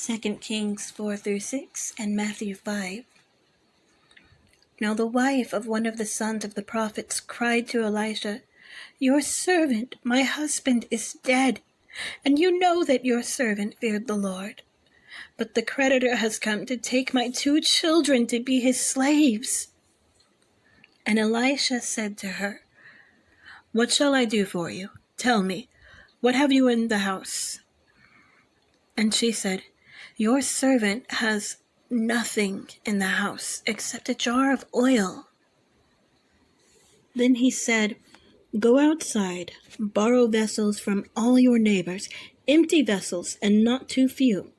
2 Kings 4-6 and Matthew 5. Now the wife of one of the sons of the prophets cried to Elisha, "Your servant, my husband, is dead, and you know that your servant feared the Lord. But the creditor has come to take my 2 children to be his slaves." And Elisha said to her, "What shall I do for you? Tell me, what have you in the house?" And she said, "Your servant has nothing in the house except a jar of oil." Then he said, "Go outside, borrow vessels from all your neighbors, empty vessels and not too few.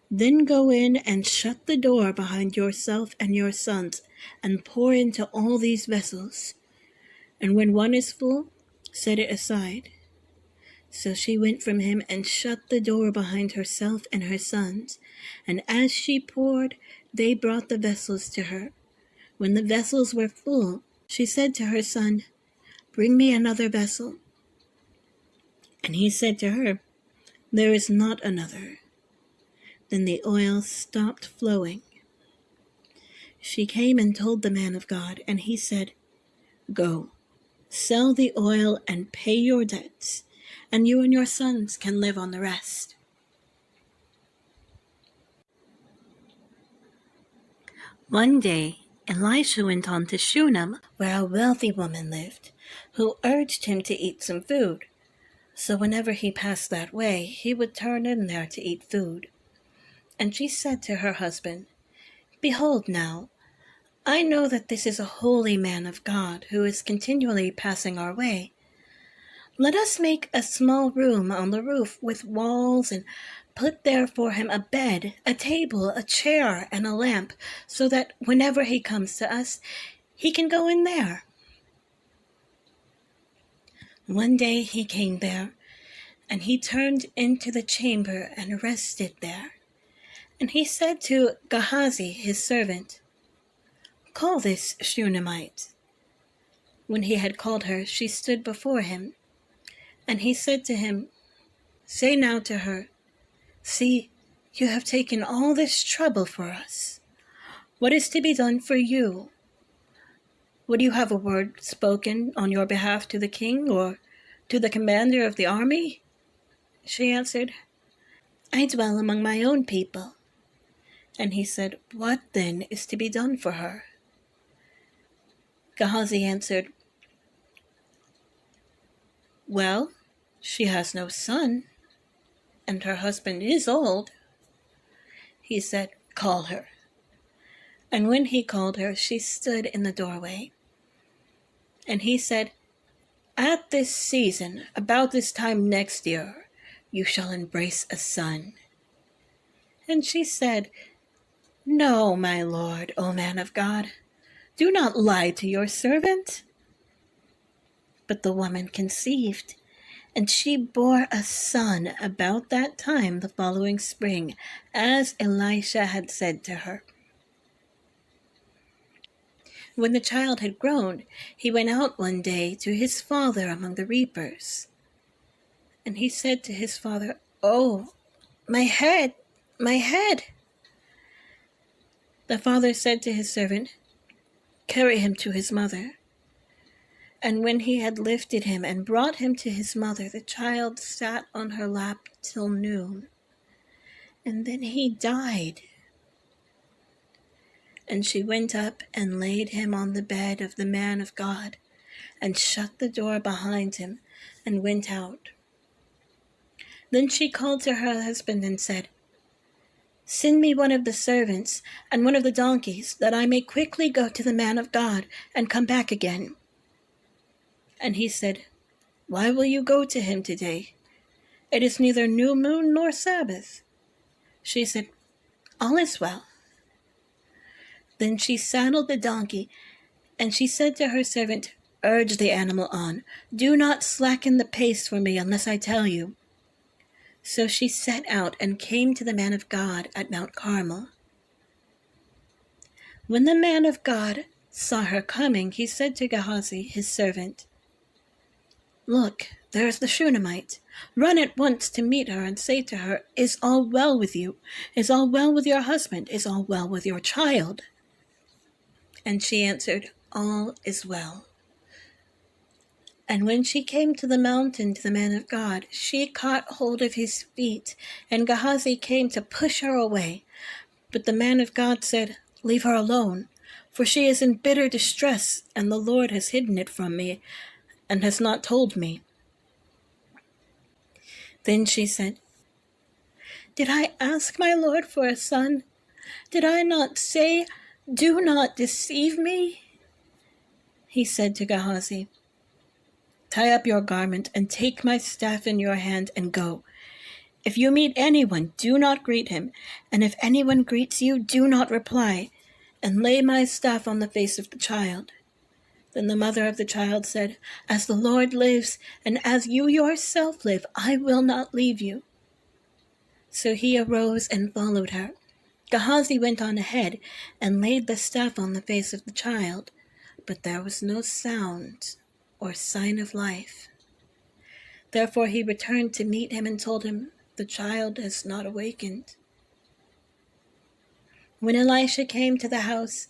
Then go in and shut the door behind yourself and your sons, and pour into all these vessels. And when one is full, set it aside." So she went from him and shut the door behind herself and her sons. And as she poured, they brought the vessels to her. When the vessels were full, she said to her son, "Bring me another vessel." And he said to her, "There is not another." Then the oil stopped flowing. She came and told the man of God, and he said, "Go, sell the oil and pay your debts, and you and your sons can live on the rest." One day, Elisha went on to Shunem, where a wealthy woman lived, who urged him to eat some food. So whenever he passed that way, he would turn in there to eat food. And she said to her husband, "Behold now, I know that this is a holy man of God who is continually passing our way. Let us make a small room on the roof with walls and put there for him a bed, a table, a chair, and a lamp, so that whenever he comes to us, he can go in there." One day he came there, and he turned into the chamber and rested there. And he said to Gehazi, his servant, "Call this Shunammite." When he had called her, she stood before him. And he said to him, "Say now to her, 'See, you have taken all this trouble for us. What is to be done for you? Would you have a word spoken on your behalf to the king or to the commander of the army?" She answered, "I dwell among my own people." And he said, "What then is to be done for her?" Gehazi answered, "Well, she has no son, and her husband is old." He said, "Call her." And when he called her, she stood in the doorway. And he said, "At this season, about this time next year, you shall embrace a son." And she said, "No, my lord, O man of God, do not lie to your servant." But the woman conceived, and she bore a son about that time the following spring, as Elisha had said to her. When the child had grown, he went out one day to his father among the reapers. And he said to his father, "Oh, my head, my head." The father said to his servant, "Carry him to his mother." And when he had lifted him and brought him to his mother, the child sat on her lap till noon. And then he died. And she went up and laid him on the bed of the man of God, and shut the door behind him, and went out. Then she called to her husband and said, "Send me one of the servants and one of the donkeys, that I may quickly go to the man of God and come back again." And he said, "Why will you go to him today? It is neither new moon nor Sabbath." She said, "All is well." Then she saddled the donkey, and she said to her servant, "Urge the animal on. Do not slacken the pace for me unless I tell you." So she set out and came to the man of God at Mount Carmel. When the man of God saw her coming, he said to Gehazi, his servant, "Look, there is the Shunammite. Run at once to meet her and say to her, Is all well with you? Is all well with your husband? Is all well with your child? And she answered, All is well. And when she came to the mountain to the man of God, she caught hold of his feet, and Gehazi came to push her away. But the man of God said, Leave her alone, for she is in bitter distress, and the Lord has hidden it from me, and has not told me. Then she said, Did I ask my Lord for a son? Did I not say, Do not deceive me? He said to Gehazi, Tie up your garment and take my staff in your hand and go. If you meet anyone, do not greet him, and if anyone greets you, do not reply, and lay my staff on the face of the child. Then the mother of the child said, As the Lord lives, and as you yourself live, I will not leave you. So he arose and followed her. Gehazi went on ahead and laid the staff on the face of the child, but there was no sound or sign of life. Therefore he returned to meet him and told him, The child has not awakened. When Elisha came to the house,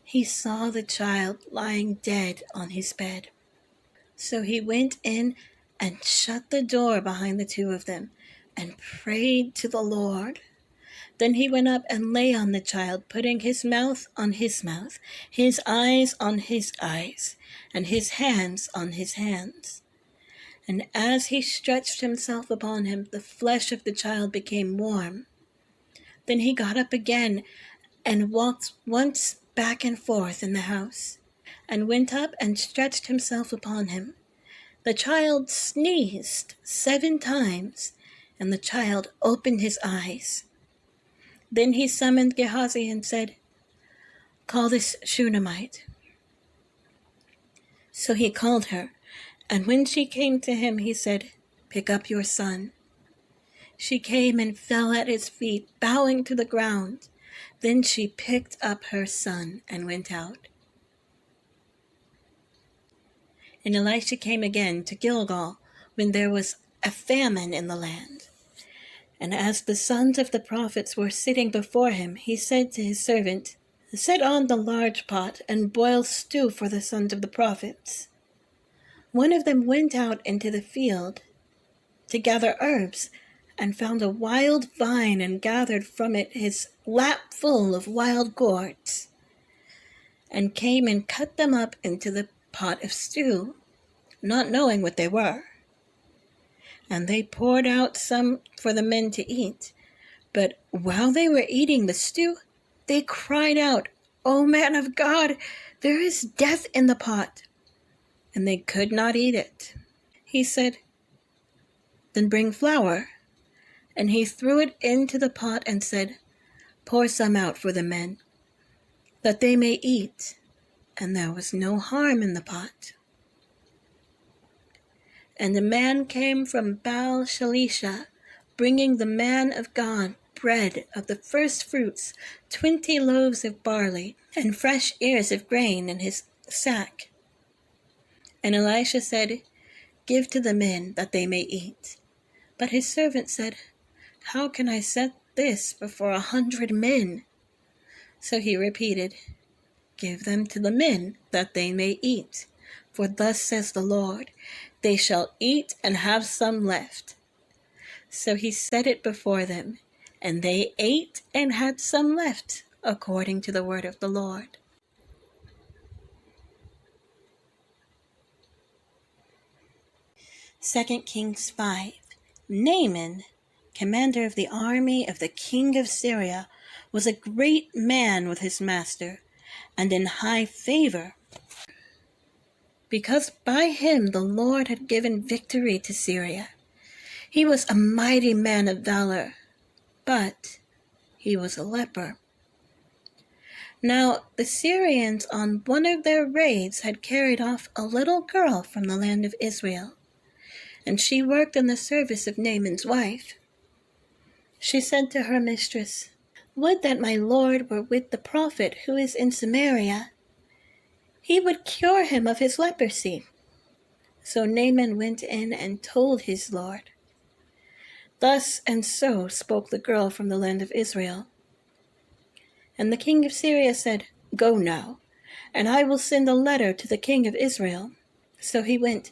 he saw the child lying dead on his bed. So he went in and shut the door behind the two of them and prayed to the Lord. Then he went up and lay on the child, putting his mouth on his mouth, his eyes on his eyes, and his hands on his hands. And as he stretched himself upon him, the flesh of the child became warm. Then he got up again and walked once back and forth in the house, and went up and stretched himself upon him. The child sneezed 7 times, and the child opened his eyes. Then he summoned Gehazi and said, Call this Shunammite. So he called her, and when she came to him, he said, Pick up your son. She came and fell at his feet, bowing to the ground. Then she picked up her son and went out. And Elisha came again to Gilgal when there was a famine in the land. And as the sons of the prophets were sitting before him, he said to his servant, Set on the large pot and boil stew for the sons of the prophets. One of them went out into the field to gather herbs, and found a wild vine, and gathered from it his lap full of wild gourds, and came and cut them up into the pot of stew, not knowing what they were. And they poured out some for the men to eat. But while they were eating the stew, they cried out, O man of God, there is death in the pot. And they could not eat it. He said, Then bring flour. And he threw it into the pot and said, Pour some out for the men, that they may eat. And there was no harm in the pot. And a man came from Baal Shalisha, bringing the man of God bread of the first fruits, 20 loaves of barley, and fresh ears of grain in his sack. And Elisha said, Give to the men, that they may eat. But his servant said, How can I set this before 100 men? So he repeated, Give them to the men, that they may eat. For thus says the Lord, They shall eat and have some left. So he set it before them, and they ate and had some left, according to the word of the Lord. Second Kings 5. Naaman, commander of the army of the king of Syria, was a great man with his master, and in high favor, because by him the Lord had given victory to Syria. He was a mighty man of valor, but he was a leper. Now the Syrians on one of their raids had carried off a little girl from the land of Israel, and she worked in the service of Naaman's wife. She said to her mistress, Would that my Lord were with the prophet who is in Samaria. He would cure him of his leprosy. So Naaman went in and told his lord. Thus and so spoke the girl from the land of Israel. And the king of Syria said, Go now, and I will send a letter to the king of Israel. So he went,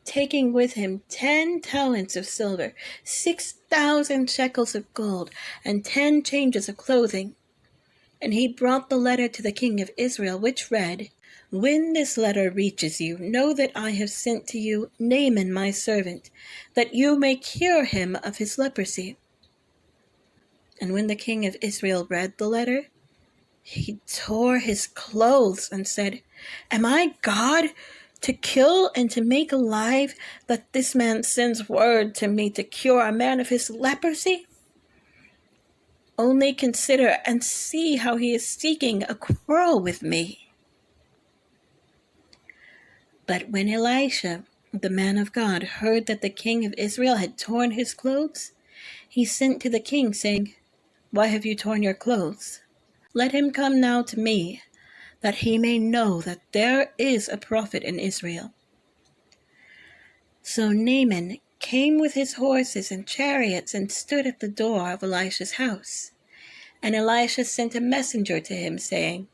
taking with him 10 talents of silver, 6,000 shekels of gold, and 10 changes of clothing. And he brought the letter to the king of Israel, which read, When this letter reaches you, know that I have sent to you Naaman my servant, that you may cure him of his leprosy. And when the king of Israel read the letter, he tore his clothes and said, Am I God to kill and to make alive, that this man sends word to me to cure a man of his leprosy? Only consider and see how he is seeking a quarrel with me. But when Elisha, the man of God, heard that the king of Israel had torn his clothes, he sent to the king, saying, Why have you torn your clothes? Let him come now to me, that he may know that there is a prophet in Israel. So Naaman came with his horses and chariots and stood at the door of Elisha's house. And Elisha sent a messenger to him, saying,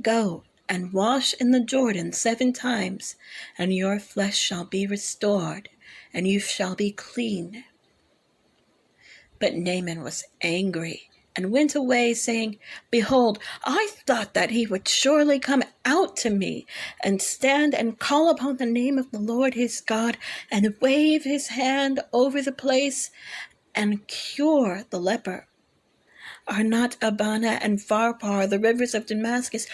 Go and wash in the Jordan 7 times, and your flesh shall be restored, and you shall be clean. But Naaman was angry and went away, saying, Behold, I thought that he would surely come out to me and stand and call upon the name of the Lord his God and wave his hand over the place and cure the leper. Are not Abana and Pharpar, the rivers of Damascus,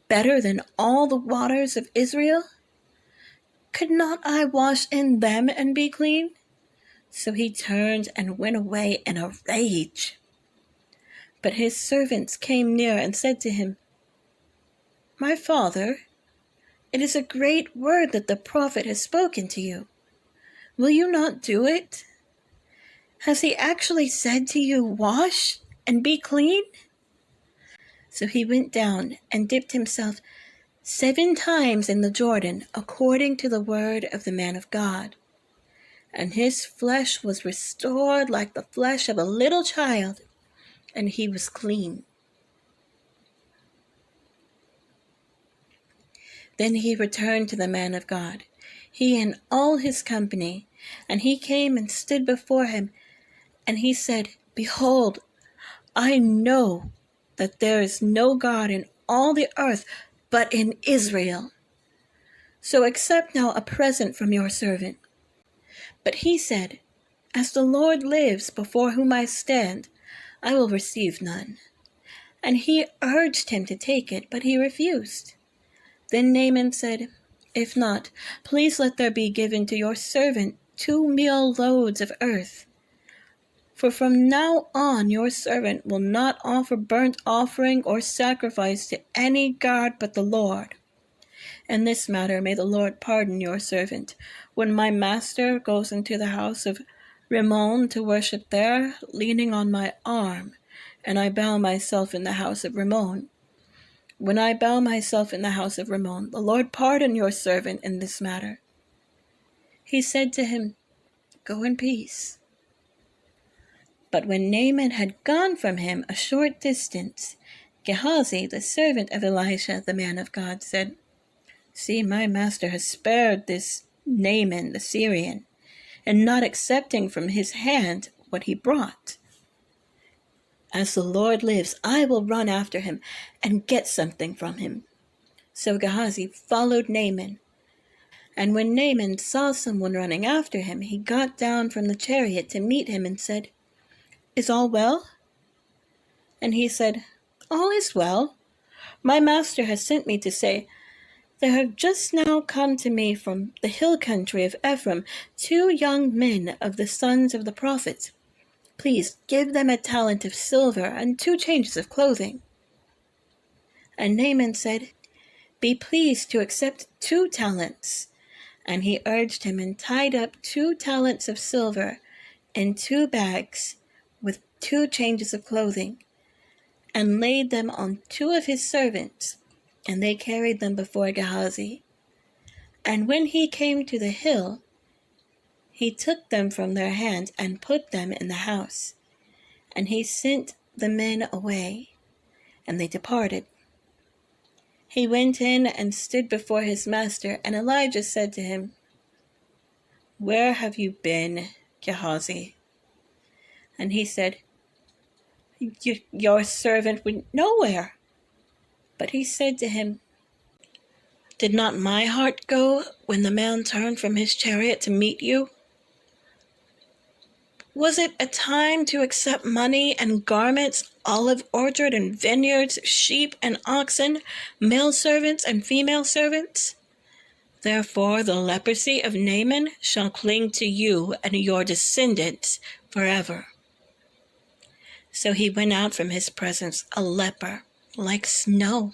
better than all the waters of Israel? Could not I wash in them and be clean? So he turned and went away in a rage. But his servants came near and said to him, My father, it is a great word that the prophet has spoken to you. Will you not do it? Has he actually said to you, Wash and be clean? So he went down and dipped himself 7 times in the Jordan, according to the word of the man of God. And his flesh was restored like the flesh of a little child, and he was clean. Then he returned to the man of God, he and all his company, and he came and stood before him, and he said, Behold, I know that there is no God in all the earth but in Israel. So accept now a present from your servant. But he said, As the Lord lives before whom I stand, I will receive none. And he urged him to take it, but he refused. Then Naaman said, If not, please let there be given to your servant 2 meal loads of earth. For from now on your servant will not offer burnt offering or sacrifice to any god but the Lord. In this matter may the Lord pardon your servant. When my master goes into the house of Rimmon to worship there, leaning on my arm, and I bow myself in the house of Rimmon. When I bow myself in the house of Rimmon, the Lord pardon your servant in this matter. He said to him, Go in peace. But when Naaman had gone from him a short distance, Gehazi, the servant of Elisha, the man of God, said, See, my master has spared this Naaman the Syrian, and not accepting from his hand what he brought. As the Lord lives, I will run after him and get something from him. So Gehazi followed Naaman. And when Naaman saw someone running after him, he got down from the chariot to meet him and said, Is all well? And he said, All is well. My master has sent me to say, There have just now come to me from the hill country of Ephraim 2 young men of the sons of the prophets. Please give them a talent of silver and 2 changes of clothing. And Naaman said, Be pleased to accept 2 talents. And he urged him and tied up 2 talents of silver in 2 bags with 2 changes of clothing, and laid them on 2 of his servants, and they carried them before Gehazi. And when he came to the hill, he took them from their hand and put them in the house. And he sent the men away, and they departed. He went in and stood before his master, and Elijah said to him, "Where have you been, Gehazi?" And he said, "Your servant went nowhere." But he said to him, "Did not my heart go when the man turned from his chariot to meet you? Was it a time to accept money and garments, olive orchard and vineyards, sheep and oxen, male servants and female servants? Therefore the leprosy of Naaman shall cling to you and your descendants forever." So he went out from his presence a leper like snow.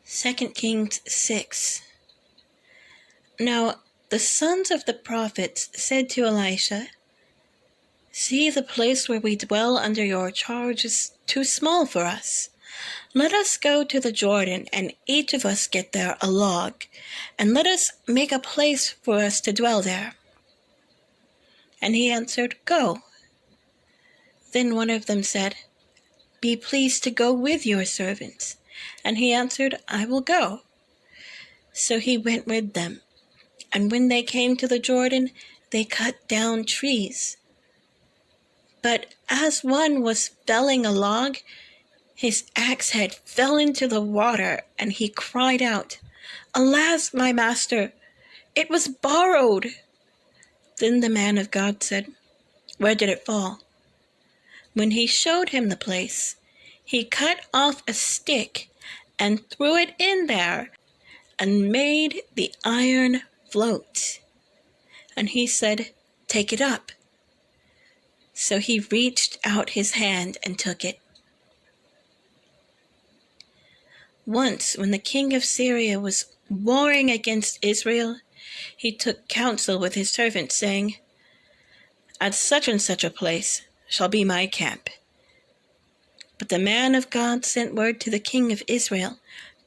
Second Kings 6. Now the sons of the prophets said to Elisha, "See, the place where we dwell under your charge is too small for us. Let us go to the Jordan, and each of us get there a log, and let us make a place for us to dwell there." And he answered, "Go." Then one of them said, "Be pleased to go with your servants." And he answered, "I will go." So he went with them. And when they came to the Jordan, they cut down trees. But as one was felling a log, his axe head fell into the water, and he cried out, "Alas, my master, it was borrowed." Then the man of God said, "Where did it fall?" When he showed him the place, he cut off a stick and threw it in there and made the iron float. And he said, "Take it up." So he reached out his hand and took it. Once, when the king of Syria was warring against Israel, he took counsel with his servants, saying, "At such and such a place shall be my camp." But the man of God sent word to the king of Israel,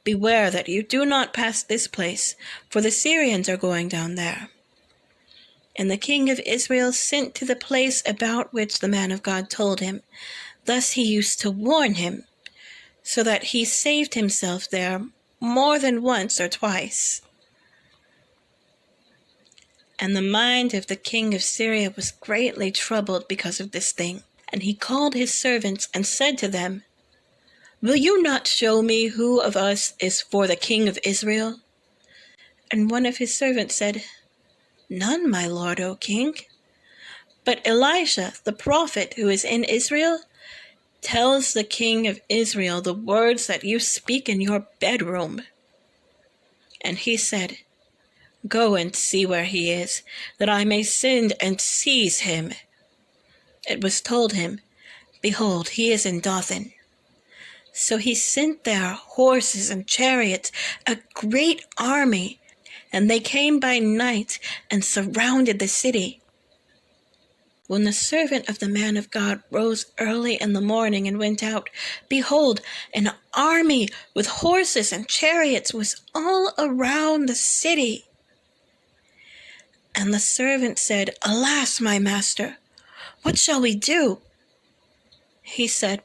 "Beware that you do not pass this place, for the Syrians are going down there." And the king of Israel sent to the place about which the man of God told him. Thus he used to warn him, so that he saved himself there more than once or twice. And the mind of the king of Syria was greatly troubled because of this thing. And he called his servants and said to them, "Will you not show me who of us is for the king of Israel?" And one of his servants said, "None, my lord, O king. But Elisha, the prophet who is in Israel, tells the king of Israel the words that you speak in your bedroom." And he said, "Go and see where he is, that I may send and seize him." It was told him, "Behold, he is in Dothan." So he sent there horses and chariots, a great army, and they came by night and surrounded the city. When the servant of the man of God rose early in the morning and went out, behold, an army with horses and chariots was all around the city. And the servant said, "Alas, my master, what shall we do?" He said,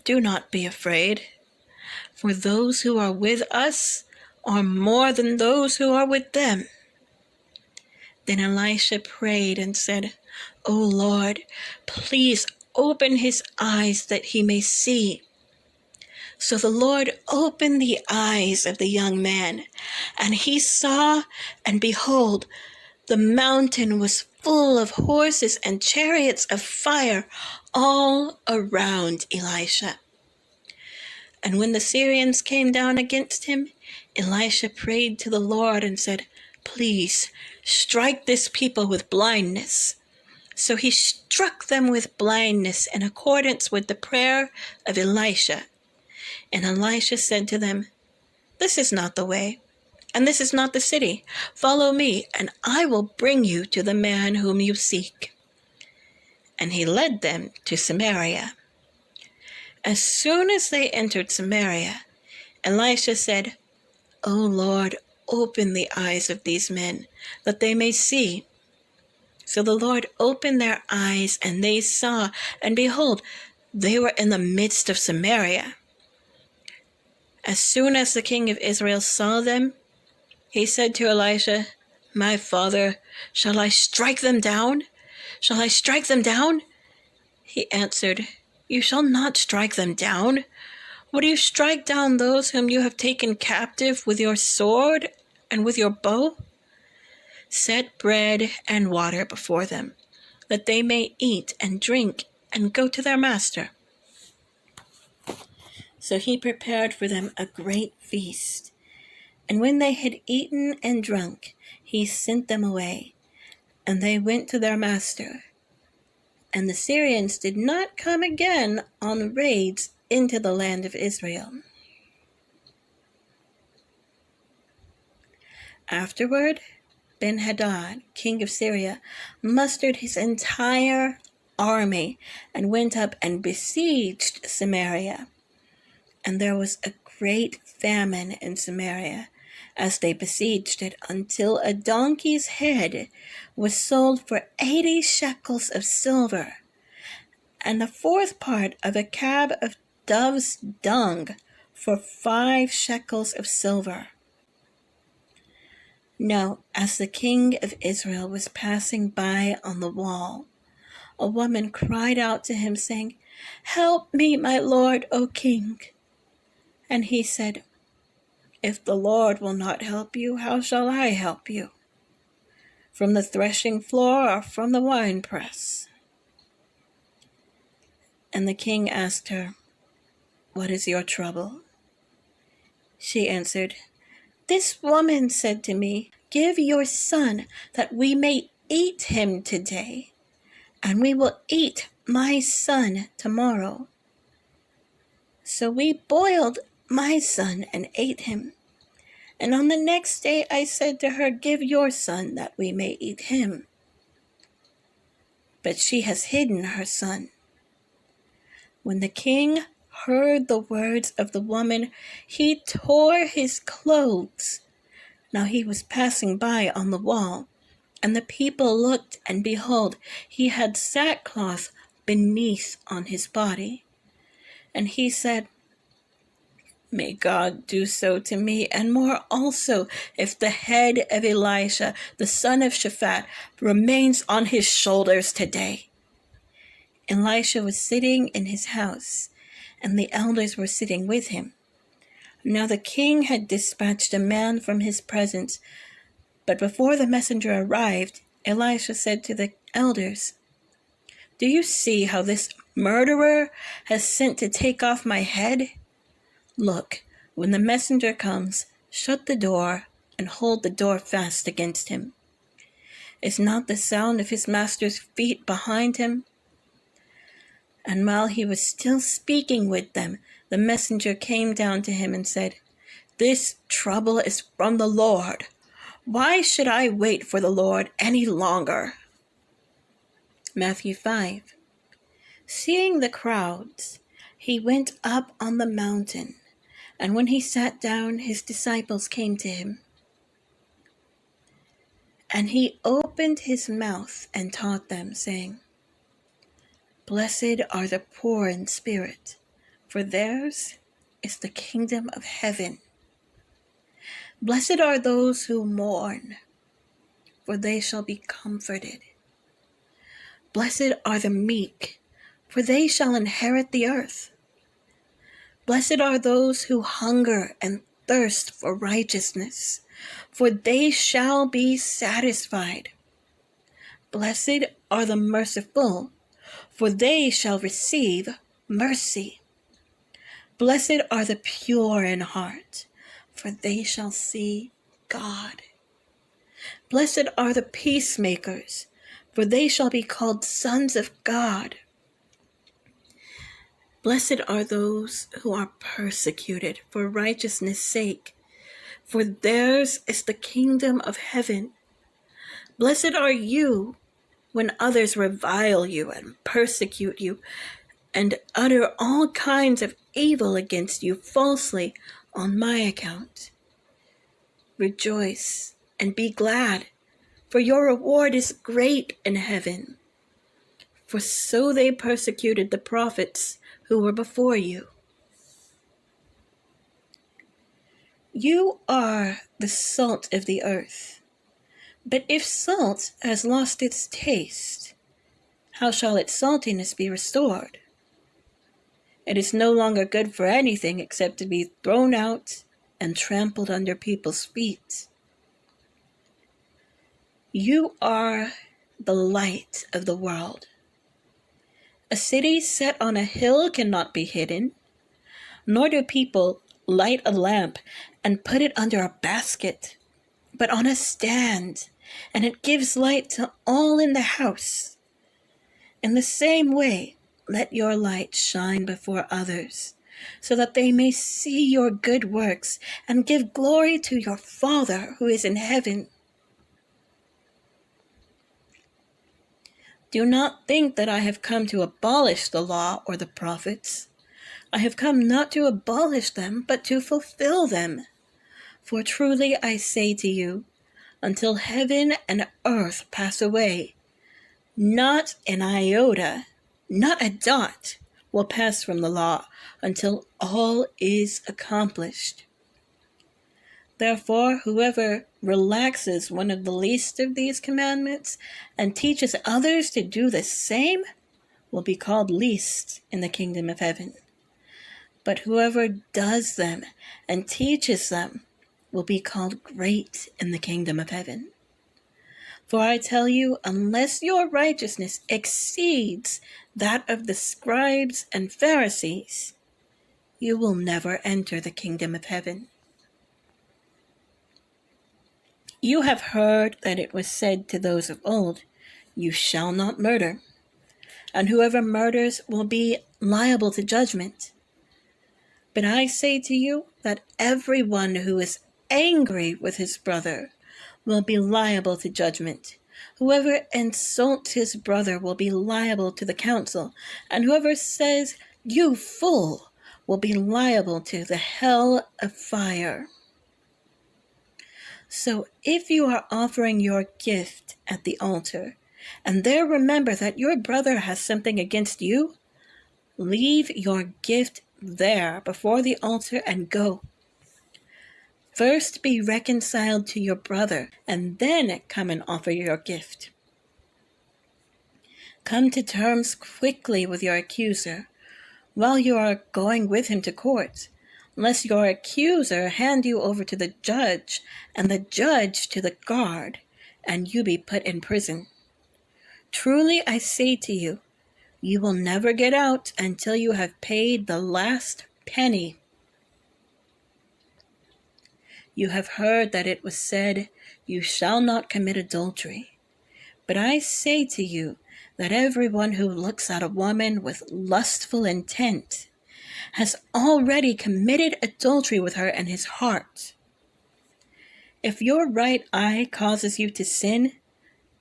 "Do not be afraid, for those who are with us are more than those who are with them." Then Elisha prayed and said, "O Lord, please open his eyes that he may see." So the Lord opened the eyes of the young man, and he saw, and behold, the mountain was full of horses and chariots of fire all around Elisha. And when the Syrians came down against him, Elisha prayed to the Lord and said, "Please strike this people with blindness." So he struck them with blindness in accordance with the prayer of Elisha. And Elisha said to them, "This is not the way, and this is not the city. Follow me, and I will bring you to the man whom you seek." and he led them to Samaria. As soon as they entered Samaria, Elisha said, "O Lord, open the eyes of these men, that they may see." So the Lord opened their eyes, and they saw, and behold, they were in the midst of Samaria. As soon as the king of Israel saw them, he said to Elisha, "My father, shall I strike them down? Shall I strike them down?" He answered, "You shall not strike them down. Would you strike down those whom you have taken captive with your sword and with your bow? Set bread and water before them, that they may eat and drink and go to their master." So he prepared for them a great feast. And when they had eaten and drunk, he sent them away, and they went to their master. And the Syrians did not come again on raids into the land of Israel. Afterward, Ben-Hadad, king of Syria, mustered his entire army and went up and besieged Samaria. And there was a great famine in Samaria as they besieged it, until a donkey's head was sold for 80 shekels of silver, and the fourth part of a cab of dove's dung for 5 shekels of silver. Now, as the king of Israel was passing by on the wall, a woman cried out to him, saying, "Help me, my lord, O king." And he said, "If the Lord will not help you, how shall I help you? From the threshing floor or from the winepress?" And the king asked her, "What is your trouble?" She answered, "This woman said to me, 'Give your son, that we may eat him today, and we will eat my son tomorrow.' So we boiled my son and ate him. And on the next day I said to her, 'Give your son, that we may eat him.' But she has hidden her son." When the king heard the words of the woman, he tore his clothes. Now he was passing by on the wall, and the people looked, and behold, he had sackcloth beneath on his body. And he said, "May God do so to me, and more also, if the head of Elisha, the son of Shaphat, remains on his shoulders today." Elisha was sitting in his house, and the elders were sitting with him. Now the king had dispatched a man from his presence, but before the messenger arrived, Elisha said to the elders, "Do you see how this murderer has sent to take off my head? Look, when the messenger comes, shut the door and hold the door fast against him. Is not the sound of his master's feet behind him?" And while he was still speaking with them, the messenger came down to him and said, "This trouble is from the Lord. Why should I wait for the Lord any longer?" Matthew 5. Seeing the crowds, he went up on the mountain, and when he sat down, his disciples came to him. And he opened his mouth and taught them, saying, "Blessed are the poor in spirit, for theirs is the kingdom of heaven. Blessed are those who mourn, for they shall be comforted. Blessed are the meek, for they shall inherit the earth. Blessed are those who hunger and thirst for righteousness, for they shall be satisfied. Blessed are the merciful, for they shall receive mercy. Blessed are the pure in heart, for they shall see God. Blessed are the peacemakers, for they shall be called sons of God. Blessed are those who are persecuted for righteousness' sake, for theirs is the kingdom of heaven. Blessed are you when others revile you and persecute you and utter all kinds of evil against you falsely on my account. Rejoice and be glad, for your reward is great in heaven. For so they persecuted the prophets who were before you. You are the salt of the earth. But if salt has lost its taste, how shall its saltiness be restored? It is no longer good for anything except to be thrown out and trampled under people's feet. You are the light of the world. A city set on a hill cannot be hidden, nor do people light a lamp and put it under a basket, but on a stand, and it gives light to all in the house. In the same way, let your light shine before others, so that they may see your good works and give glory to your Father who is in heaven. Do not think that I have come to abolish the law or the prophets. I have come not to abolish them, but to fulfill them. For truly I say to you, until heaven and earth pass away, not an iota, not a dot, will pass from the law until all is accomplished. Therefore, whoever relaxes one of the least of these commandments and teaches others to do the same will be called least in the kingdom of heaven. But whoever does them and teaches them will be called great in the kingdom of heaven. For I tell you, unless your righteousness exceeds that of the scribes and Pharisees, you will never enter the kingdom of heaven. You have heard that it was said to those of old, you shall not murder, and whoever murders will be liable to judgment. But I say to you that everyone who is angry with his brother will be liable to judgment. Whoever insults his brother will be liable to the council, and whoever says, you fool, will be liable to the hell of fire. So if you are offering your gift at the altar, and there remember that your brother has something against you, leave your gift there before the altar and go. First be reconciled to your brother, and then come and offer your gift. Come to terms quickly with your accuser while you are going with him to court, lest your accuser hand you over to the judge, and the judge to the guard, and you be put in prison. Truly I say to you, you will never get out until you have paid the last penny. You have heard that it was said, you shall not commit adultery. But I say to you that everyone who looks at a woman with lustful intent has already committed adultery with her in his heart. If your right eye causes you to sin,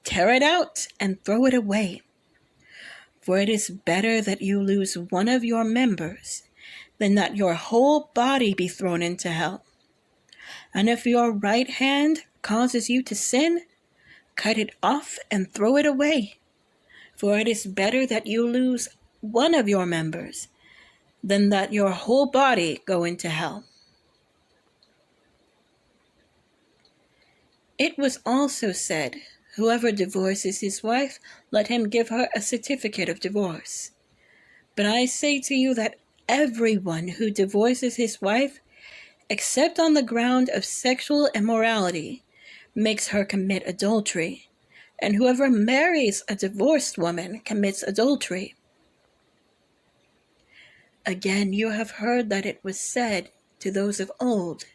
tear it out and throw it away. For it is better that you lose one of your members than that your whole body be thrown into hell. And if your right hand causes you to sin, cut it off and throw it away. For it is better that you lose one of your members than that your whole body go into hell. It was also said, whoever divorces his wife, let him give her a certificate of divorce. But I say to you that everyone who divorces his wife, except on the ground of sexual immorality, makes her commit adultery, and whoever marries a divorced woman commits adultery. Again, you have heard that it was said to those of old,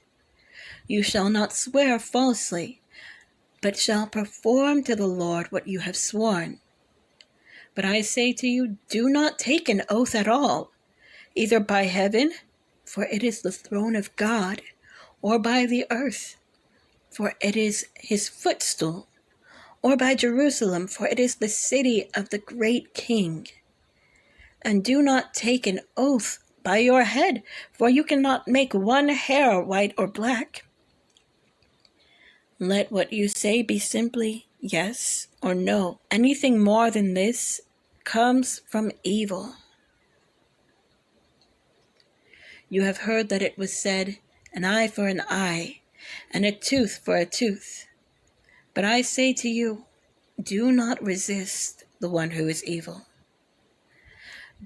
you shall not swear falsely, but shall perform to the Lord what you have sworn. But I say to you, do not take an oath at all, either by heaven, for it is the throne of God, or by the earth, for it is his footstool, or by Jerusalem, for it is the city of the great King. And do not take an oath by your head, for you cannot make one hair white or black. Let what you say be simply yes or no. Anything more than this comes from evil. You have heard that it was said, an eye for an eye, and a tooth for a tooth. But I say to you, do not resist the one who is evil.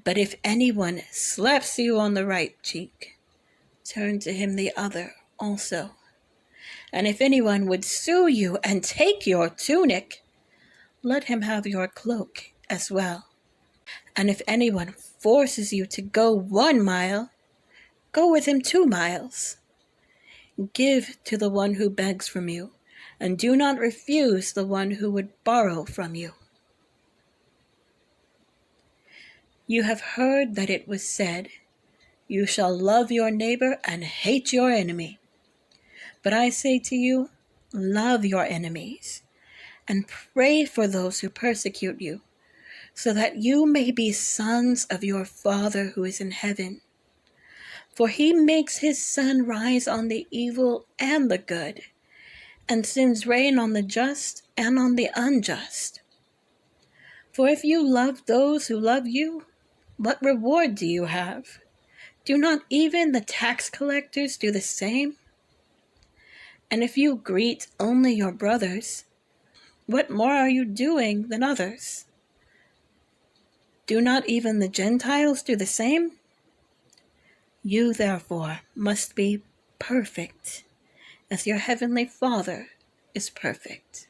But if anyone slaps you on the right cheek, turn to him the other also. And if anyone would sue you and take your tunic, let him have your cloak as well. And if anyone forces you to go 1 mile, go with him 2 miles. Give to the one who begs from you, and do not refuse the one who would borrow from you. You have heard that it was said, you shall love your neighbor and hate your enemy. But I say to you, love your enemies, and pray for those who persecute you, so that you may be sons of your Father who is in heaven. For he makes his sun rise on the evil and the good, and sends rain on the just and on the unjust. For if you love those who love you, what reward do you have? Do not even the tax collectors do the same? And if you greet only your brothers, what more are you doing than others? Do not even the Gentiles do the same? You therefore must be perfect, as your heavenly Father is perfect.